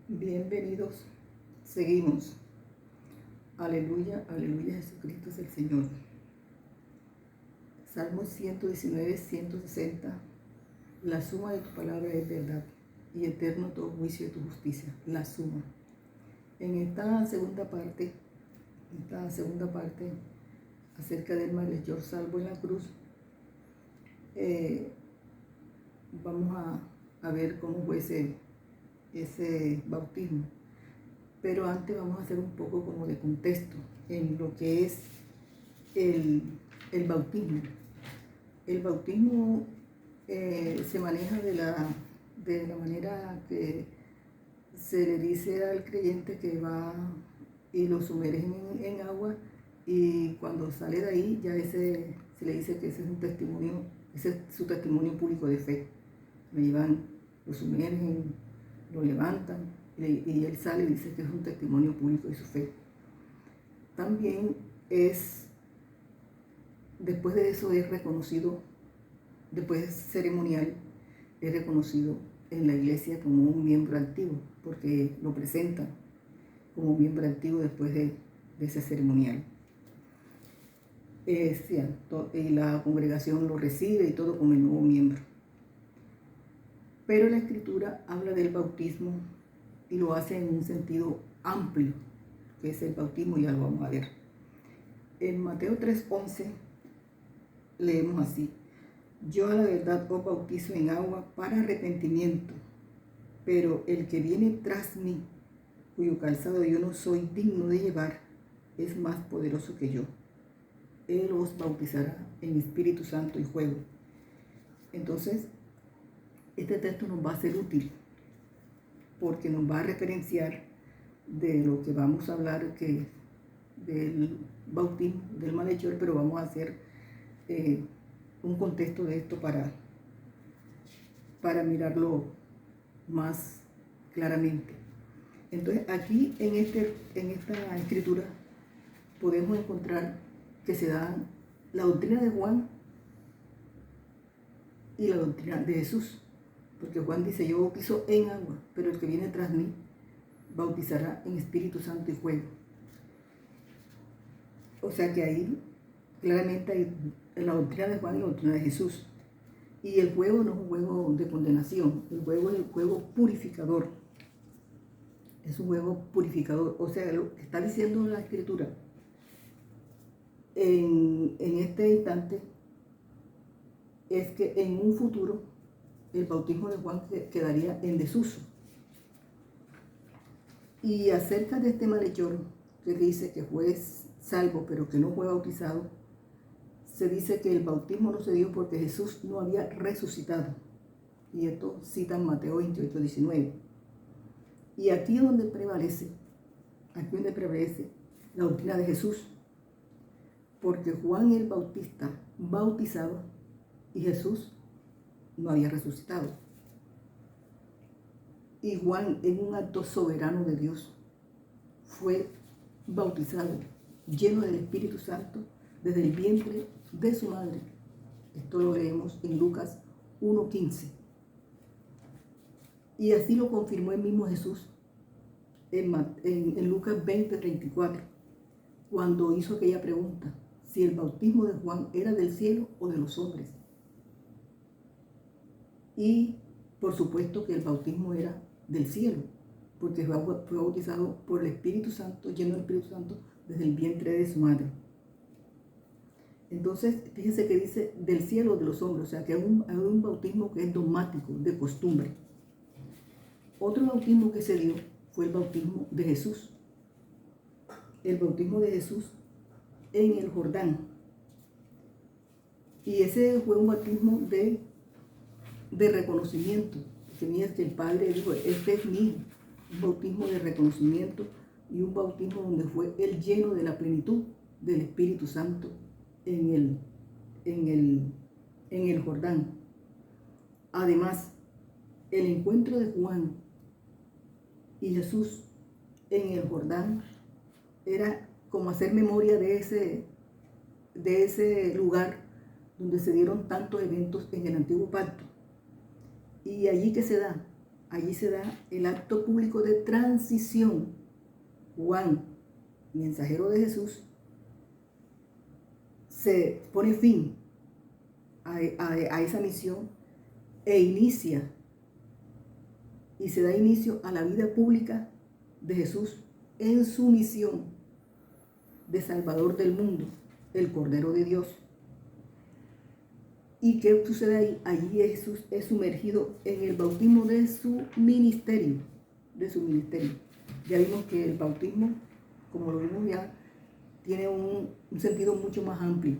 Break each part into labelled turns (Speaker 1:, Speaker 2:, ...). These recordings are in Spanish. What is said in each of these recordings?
Speaker 1: Bienvenidos, seguimos. Aleluya, aleluya, Jesucristo es el Señor. Salmos 119, 160. La suma de tu palabra es verdad y eterno todo juicio de tu justicia. La suma. En esta segunda parte acerca del malhechor salvo en la cruz, vamos a ver cómo fue ese bautismo. Pero antes vamos a hacer un poco como de contexto en lo que es el bautismo. El bautismo se maneja de la manera que se le dice al creyente que va y lo sumergen en agua, y cuando sale de ahí ya se le dice que ese es un testimonio, ese es su testimonio público de fe. Lo sumergen, lo levantan y él sale y dice que es un testimonio público de su fe. También después de eso es reconocido, después ceremonial, es reconocido en la iglesia como un miembro activo, porque lo presentan como miembro activo después de ese ceremonial. Y la congregación lo recibe y todo como el nuevo miembro. Pero la Escritura habla del bautismo y lo hace en un sentido amplio, que es el bautismo, y ya lo vamos a ver. En Mateo 3:11 leemos así: yo a la verdad os bautizo en agua para arrepentimiento, pero el que viene tras mí, cuyo calzado yo no soy digno de llevar, es más poderoso que yo. Él os bautizará en Espíritu Santo y fuego. Entonces, este texto nos va a ser útil porque nos va a referenciar de lo que vamos a hablar, que del bautismo, del malhechor, pero vamos a hacer un contexto de esto para mirarlo más claramente. Entonces, aquí en esta escritura podemos encontrar que se dan la doctrina de Juan y la doctrina de Jesús, porque Juan dice: yo bautizo en agua, pero el que viene tras mí bautizará en Espíritu Santo y fuego. O sea que ahí claramente hay la doctrina de Juan y la doctrina de Jesús. Y el fuego no es un fuego de condenación, el fuego es el fuego purificador. Es un fuego purificador. O sea, lo que está diciendo la Escritura en este instante es que en un futuro el bautismo de Juan quedaría en desuso. Y acerca de este malhechor que dice que fue salvo pero que no fue bautizado, se dice que el bautismo no se dio porque Jesús no había resucitado. Y esto cita en Mateo 28, 19. Y aquí es donde prevalece la doctrina de Jesús, porque Juan el Bautista bautizaba y Jesús no había resucitado. Y Juan, en un acto soberano de Dios, fue bautizado, lleno del Espíritu Santo, desde el vientre de su madre. Esto lo leemos en Lucas 1:15. Y así lo confirmó el mismo Jesús en Lucas 20:34, cuando hizo aquella pregunta: si el bautismo de Juan era del cielo o de los hombres. Y por supuesto que el bautismo era del cielo, porque fue bautizado por el Espíritu Santo, lleno del Espíritu Santo, desde el vientre de su madre. Entonces, fíjense que dice del cielo o de los hombres, o sea que hay un bautismo que es dogmático, de costumbre. Otro bautismo que se dio fue el bautismo de Jesús. El bautismo de Jesús en el Jordán. Y ese fue un bautismo de reconocimiento. Tenía que el Padre dijo: este es mi hijo. Un bautismo de reconocimiento y un bautismo donde fue él lleno de la plenitud del Espíritu Santo en el Jordán. Además, el encuentro de Juan y Jesús en el Jordán era como hacer memoria de ese lugar donde se dieron tantos eventos en el Antiguo Pacto. Y allí que se da, allí se da el acto público de transición. Juan, mensajero de Jesús, se pone fin a esa misión e inicia y se da inicio a la vida pública de Jesús en su misión de Salvador del mundo, el Cordero de Dios. ¿Y qué sucede ahí? Allí Jesús es sumergido en el bautismo de su ministerio, Ya vimos que el bautismo, como lo vimos ya, tiene un sentido mucho más amplio.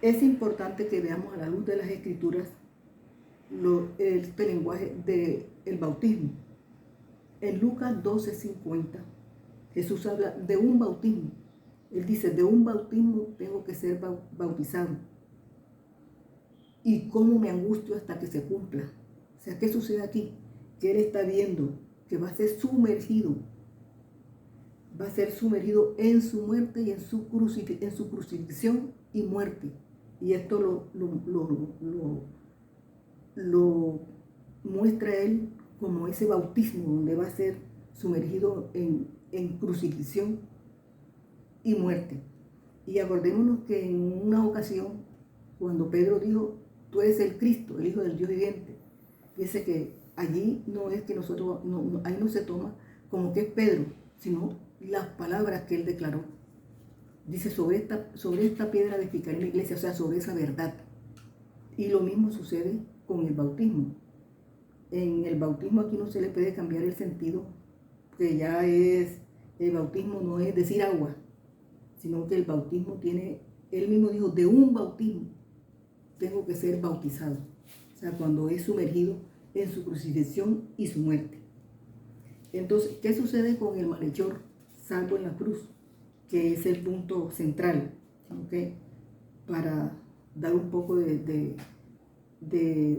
Speaker 1: Es importante que veamos a la luz de las Escrituras este lenguaje del bautismo. En Lucas 12:50, Jesús habla de un bautismo. Él dice, de un bautismo tengo que ser bautizado. Y cómo me angustio hasta que se cumpla. O sea, ¿qué sucede aquí? Que Él está viendo que va a ser sumergido en su muerte y en su crucifixión y muerte. Y esto lo muestra Él como ese bautismo donde va a ser sumergido en crucifixión y muerte. Y acordémonos que en una ocasión, cuando Pedro dijo, tú eres el Cristo, el Hijo del Dios viviente, fíjese que allí no es que nosotros, ahí no se toma como que es Pedro, sino las palabras que él declaró. Dice, sobre esta piedra edificaré mi iglesia, o sea, sobre esa verdad. Y lo mismo sucede con el bautismo. En el bautismo aquí no se le puede cambiar el sentido, que ya es, el bautismo no es decir agua, sino que el bautismo tiene, él mismo dijo, de un bautismo tengo que ser bautizado. O sea, cuando es sumergido en su crucifixión y su muerte. Entonces, ¿qué sucede con el malhechor salvo en la cruz? Que es el punto central, ¿okay? Para dar un poco de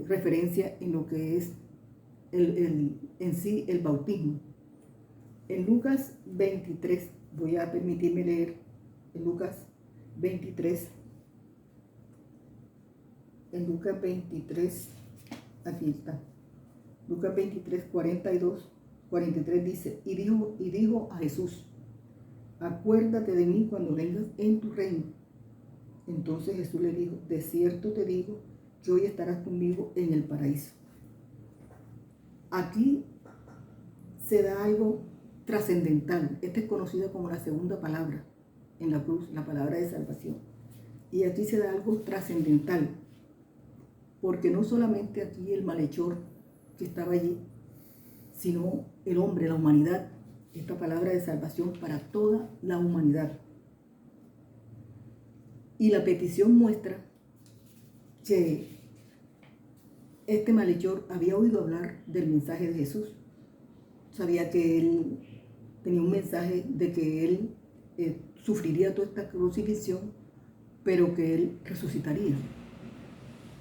Speaker 1: referencia en lo que es en sí el bautismo. En Lucas 23, voy a permitirme leer en Lucas 23, aquí está, Lucas 23, 43 dice, y dijo a Jesús, acuérdate de mí cuando vengas en tu reino. Entonces Jesús le dijo, de cierto te digo que hoy estarás conmigo en el paraíso. Aquí se da algo trascendental. Esta es conocida como la segunda palabra en la cruz, la palabra de salvación. Y aquí se da algo trascendental, porque no solamente aquí el malhechor que estaba allí, sino el hombre, la humanidad, esta palabra de salvación para toda la humanidad. Y la petición muestra que este malhechor había oído hablar del mensaje de Jesús. Sabía que él tenía un mensaje de que él sufriría toda esta crucifixión, pero que él resucitaría,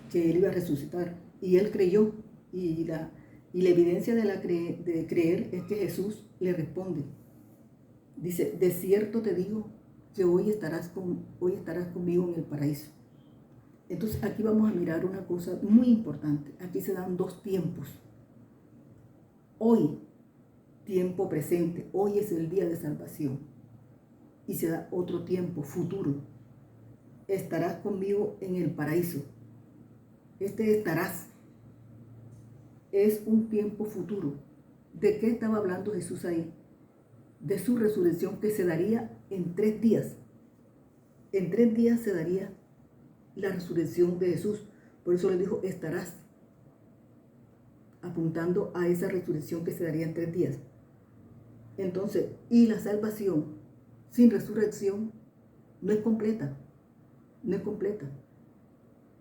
Speaker 1: que él iba a resucitar. Y él creyó, y la evidencia de creer es que Jesús le responde. Dice, de cierto te digo que hoy estarás conmigo en el paraíso. Entonces aquí vamos a mirar una cosa muy importante. Aquí se dan dos tiempos. Hoy, tiempo presente, hoy es el día de salvación. Y se da otro tiempo, futuro. Estarás conmigo en el paraíso. Este estarás es un tiempo futuro. ¿De qué estaba hablando Jesús ahí? De su resurrección que se daría en 3 días. En 3 días se daría la resurrección de Jesús. Por eso le dijo, estarás, apuntando a esa resurrección que se daría en 3 días. Entonces, y la salvación sin resurrección no es completa. No es completa.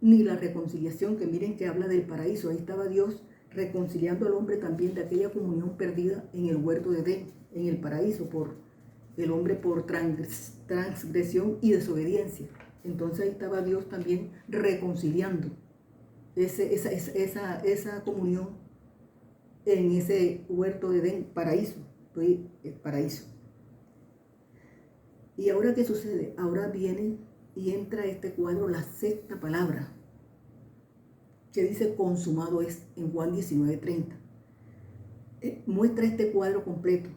Speaker 1: Ni la reconciliación, que miren que habla del paraíso. Ahí estaba Dios reconciliando al hombre también de aquella comunión perdida en el huerto de Edén, en el paraíso, por el hombre por transgresión y desobediencia. Entonces ahí estaba Dios también reconciliando esa comunión en ese huerto de Edén, paraíso, paraíso. Y ahora, ¿qué sucede? Ahora viene y entra a este cuadro la sexta palabra. que dice consumado es en Juan 19:30. Muestra este cuadro completo,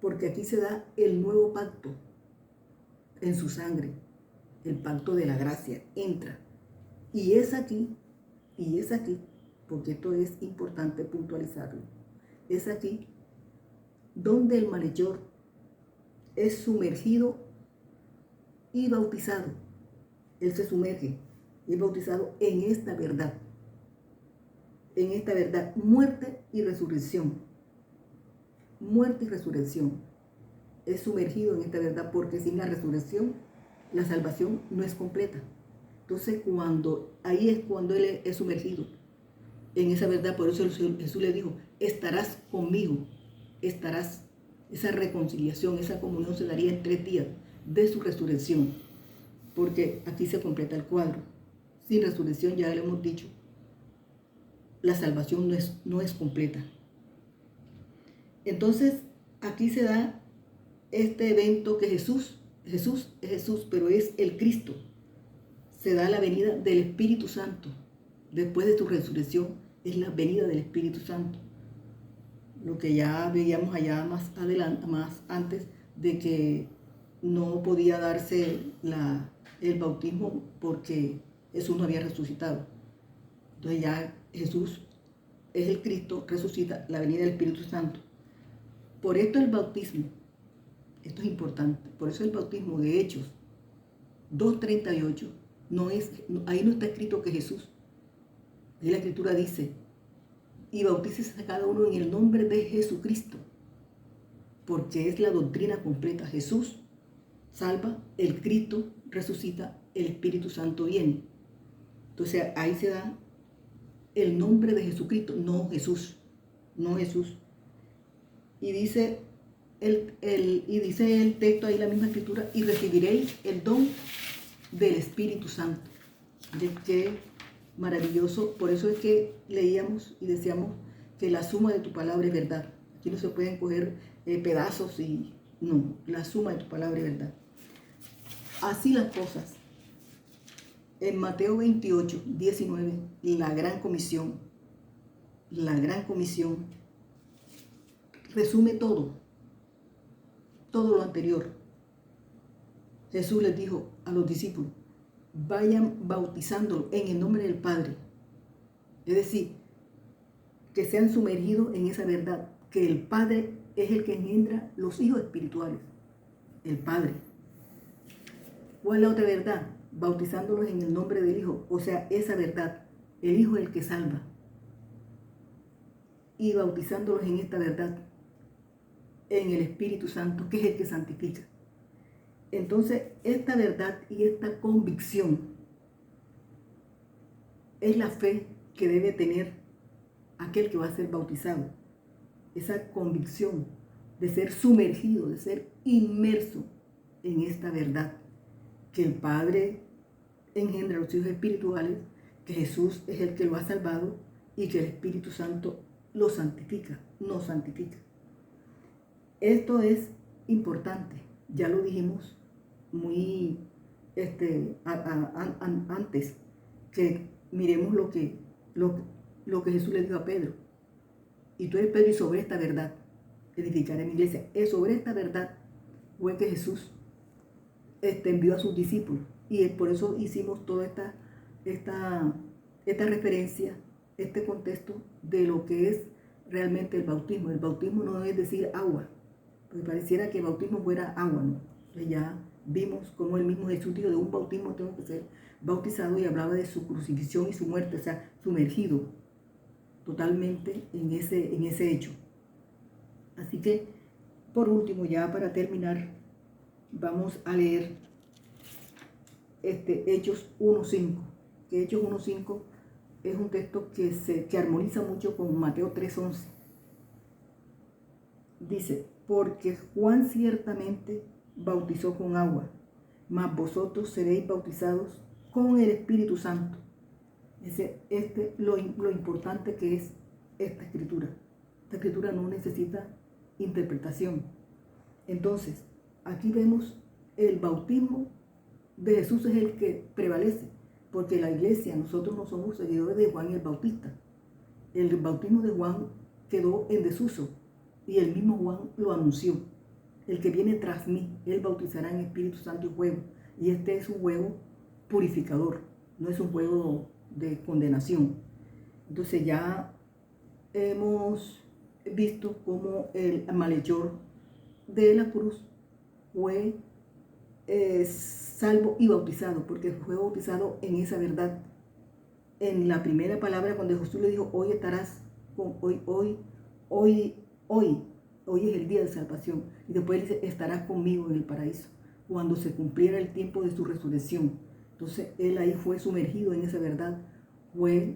Speaker 1: porque aquí se da el nuevo pacto en su sangre, el pacto de la gracia, entra. Y es aquí, porque esto es importante puntualizarlo, es aquí donde el malhechor es sumergido y bautizado. Él se sumerge y es bautizado en esta verdad, muerte y resurrección. Muerte y resurrección. Es sumergido en esta verdad, porque sin la resurrección la salvación no es completa. Entonces ahí es cuando él es sumergido en esa verdad. Por eso Jesús le dijo, estarás conmigo, estarás. Esa reconciliación, esa comunión se daría en 3 días de su resurrección, porque aquí se completa el cuadro. Sin resurrección, ya le hemos dicho, la salvación no es completa. Entonces aquí se da este evento que Jesús es Jesús, pero es el Cristo. Se da la venida del Espíritu Santo. Después de su resurrección es la venida del Espíritu Santo. Lo que ya veíamos allá más adelante, más antes, de que no podía darse el bautismo porque Jesús no había resucitado. Entonces ya Jesús es el Cristo, resucita, la venida del Espíritu Santo. Por esto el bautismo, esto es importante, por eso el bautismo de Hechos 2:38, ahí no está escrito que Jesús. Ahí la Escritura dice, y bautícese a cada uno en el nombre de Jesucristo, porque es la doctrina completa. Jesús salva, el Cristo resucita, el Espíritu Santo viene. Entonces ahí se da el nombre de Jesucristo, no Jesús. Y dice el texto ahí, la misma Escritura, y recibiréis el don del Espíritu Santo. Qué maravilloso. Por eso es que leíamos y decíamos que la suma de tu palabra es verdad. Aquí no se pueden coger pedazos y no, la suma de tu palabra es verdad. Así las cosas. En Mateo 28:19, la gran comisión resume todo lo anterior. Jesús les dijo a los discípulos, vayan bautizándolo en el nombre del Padre. Es decir, que sean sumergidos en esa verdad, que el Padre es el que engendra los hijos espirituales. El Padre. ¿Cuál es la otra verdad? Bautizándolos en el nombre del Hijo. O sea, esa verdad. El Hijo es el que salva. Y bautizándolos en esta verdad, en el Espíritu Santo, que es el que santifica. Entonces, esta verdad y esta convicción es la fe que debe tener aquel que va a ser bautizado. Esa convicción de ser sumergido, de ser inmerso en esta verdad, que el Padre engendra los hijos espirituales, que Jesús es el que lo ha salvado y que el Espíritu Santo lo santifica, nos santifica. Esto es importante, ya lo dijimos muy antes, que miremos lo que Jesús le dijo a Pedro. Y tú eres Pedro, y sobre esta verdad edificaré mi iglesia. Es sobre esta verdad fue que Jesús envió a sus discípulos. Y por eso hicimos toda esta referencia, este contexto de lo que es realmente el bautismo. El bautismo no es decir agua, porque pareciera que el bautismo fuera agua, ¿no? Entonces ya vimos cómo el mismo Jesús dijo, de un bautismo tengo que ser bautizado, y hablaba de su crucifixión y su muerte, o sea, sumergido totalmente en ese hecho. Así que, por último, ya para terminar, vamos a leer Hechos 1:5, que Hechos 1:5 es un texto que armoniza mucho con Mateo 3:11. Dice, porque Juan ciertamente bautizó con agua, mas vosotros seréis bautizados con el Espíritu Santo. Lo importante que es esta escritura. Esta escritura no necesita interpretación. Entonces, aquí vemos el bautismo de Jesús es el que prevalece. porque la iglesia, nosotros no somos seguidores de Juan el Bautista. El bautismo de Juan quedó en desuso y el mismo Juan lo anunció. El que viene tras mí, él bautizará en Espíritu Santo y fuego. Y este es un fuego purificador, no es un fuego de condenación. Entonces ya hemos visto cómo el malhechor de la cruz fue salvo y bautizado, porque fue bautizado en esa verdad. En la primera palabra, cuando Jesús le dijo, hoy estarás con, hoy es el día de salvación. Y después dice, estarás conmigo en el paraíso, cuando se cumpliera el tiempo de su resurrección. Entonces él ahí fue sumergido en esa verdad, fue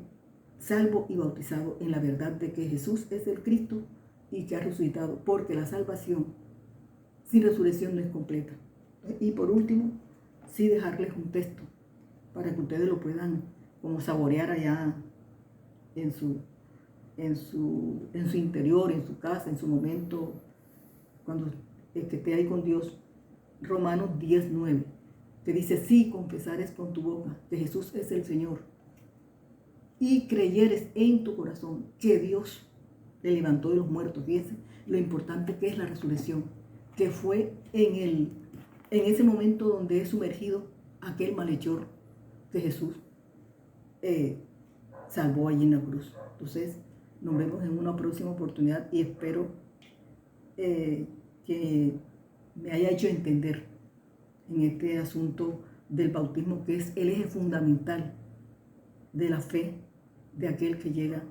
Speaker 1: salvo y bautizado en la verdad de que Jesús es el Cristo y que ha resucitado, porque la salvación sin resurrección no es completa. Y por último, sí dejarles un texto para que ustedes lo puedan como saborear allá en su interior, en su casa, en su momento, cuando esté ahí con Dios. Romanos 10:9, que dice, si confesares con tu boca que Jesús es el Señor y creyeres en tu corazón que Dios le levantó de los muertos. Fíjense lo importante que es la resurrección, que fue en ese momento donde es sumergido aquel malhechor que Jesús salvó allí en la cruz. Entonces, nos vemos en una próxima oportunidad y espero que me haya hecho entender en este asunto del bautismo, que es el eje fundamental de la fe de aquel que llega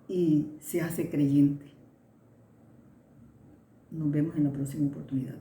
Speaker 1: y se hace creyente. Nos vemos en la próxima oportunidad.